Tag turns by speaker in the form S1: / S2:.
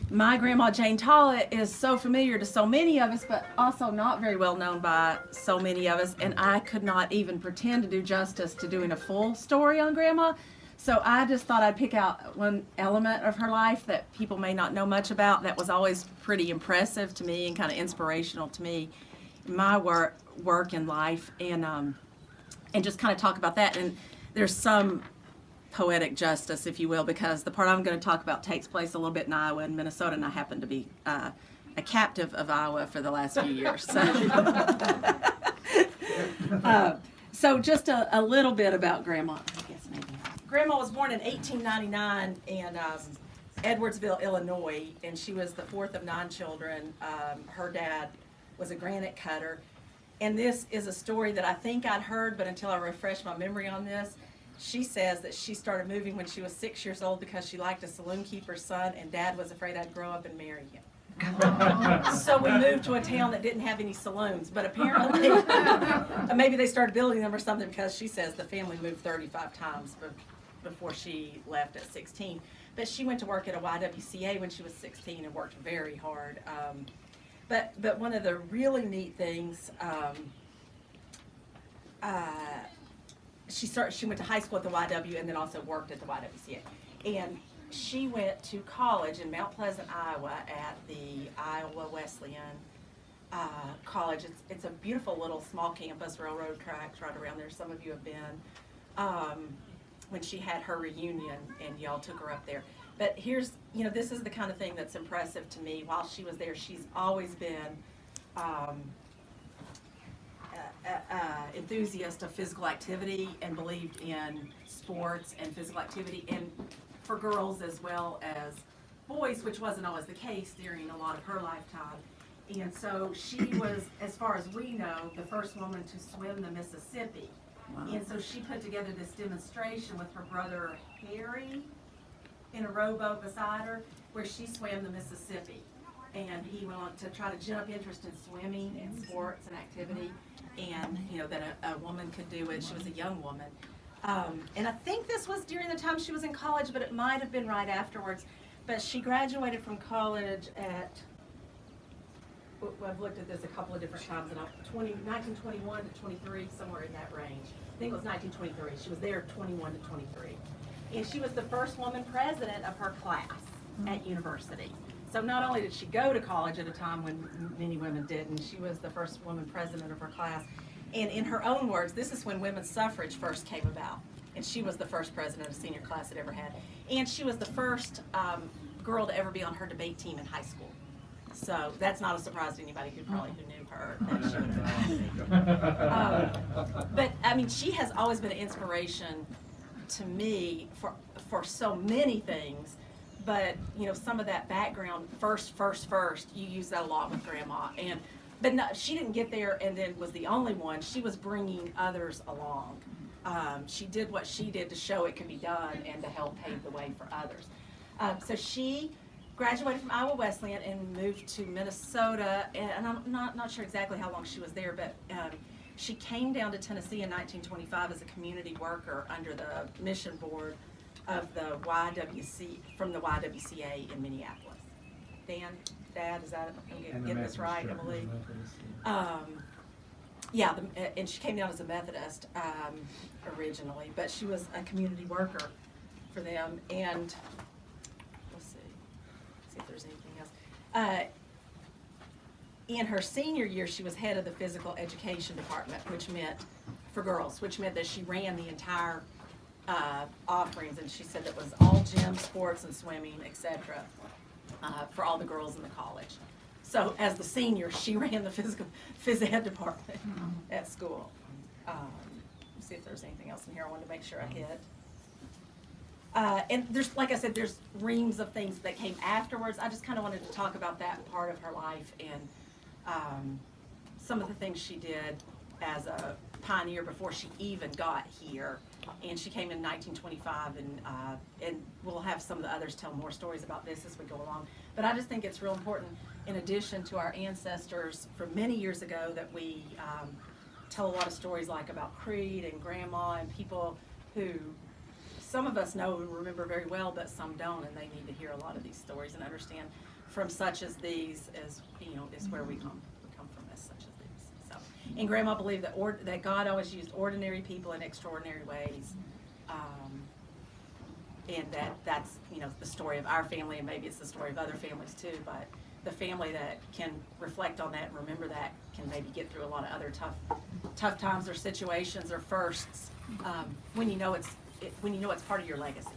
S1: my grandma Jane Tollett is so familiar to so many of us, but also not very well known by so many of us, and I could not even pretend to do justice to doing a full story on Grandma. So I just thought I'd pick out one element of her life that people may not know much about that was always pretty impressive to me and kind of inspirational to me in my work in life, and just kind of talk about that. And there's some poetic justice, if you will, because the part I'm going to talk about takes place a little bit in Iowa and Minnesota, and I happen to be a captive of Iowa for the last few years. So just a little bit about Grandma. I guess maybe. Grandma was born in 1899 in Edwardsville, Illinois, and she was the fourth of 9 children. Her dad was a granite cutter, and this is a story that I think I'd heard, but until I refresh my memory on this, she says that she started moving when she was 6 years old because she liked a saloon keeper's son, and Dad was afraid I'd grow up and marry him. So we moved to a town that didn't have any saloons, but apparently maybe they started building them or something, because she says the family moved 35 times before she left at 16. But she went to work at a YWCA when she was 16 and worked very hard. But one of the really neat things, she went to high school at the YW and then also worked at the YWCA. And she went to college in Mount Pleasant, Iowa at the Iowa Wesleyan College. It's a beautiful little small campus, railroad tracks right around there. Some of you have been when she had her reunion and y'all took her up there. But here's, this is the kind of thing that's impressive to me. While she was there, she's always been enthusiast of physical activity and believed in sports and physical activity, and for girls as well as boys, which wasn't always the case during a lot of her lifetime. And so she was, as far as we know, the first woman to swim the Mississippi. Wow. And so she put together this demonstration with her brother Harry in a rowboat beside her, where she swam the Mississippi. And he went on to try to gin up interest in swimming and sports and activity, and that a woman could do it. She was a young woman. And I think this was during the time she was in college, but it might have been right afterwards. But she graduated from college at, I've looked at this a couple of different times, and 1921 to 23, somewhere in that range. I think it was 1923. She was there 21 to 23. And she was the first woman president of her class at university. So not only did she go to college at a time when many women didn't, she was the first woman president of her class. And in her own words, this is when women's suffrage first came about. And she was the first president of a senior class it ever had. And she was the first girl to ever be on her debate team in high school. So that's not a surprise to anybody who knew her, that she would have but I mean, she has always been an inspiration to me for so many things. But some of that background, first, you use that a lot with Grandma. But no, she didn't get there and then was the only one. She was bringing others along. She did what she did to show it could be done and to help pave the way for others. So she graduated from Iowa Wesleyan and moved to Minnesota, and I'm not sure exactly how long she was there, but she came down to Tennessee in 1925 as a community worker under the mission board of the from the YWCA in Minneapolis. Dad, is that, I'm getting this right, I believe. Yeah, and she came down as a Methodist originally, but she was a community worker for them. And let's see if there's anything else. In her senior year, she was head of the physical education department, which meant for girls, which meant that she ran the entire offerings, and she said that was all gym, sports, and swimming, etc. For all the girls in the college. So as the senior, she ran the phys ed department at school. Let's see if there's anything else in here I wanted to make sure I hit. And there's, like I said, there's reams of things that came afterwards. I just kind of wanted to talk about that part of her life and some of the things she did as a pioneer before she even got here. And she came in 1925, and we'll have some of the others tell more stories about this as we go along. But I just think it's real important, in addition to our ancestors from many years ago, that we tell a lot of stories like about Creed and Grandma and people who some of us know and remember very well, but some don't, and they need to hear a lot of these stories and understand from such as these is, you know, is where we come from, as such as these. So, and Grandma believed that God always used ordinary people in extraordinary ways. And that's, you know, the story of our family, and maybe it's the story of other families too, but the family that can reflect on that and remember that can maybe get through a lot of other tough times or situations or firsts, when you know it's part of your legacy.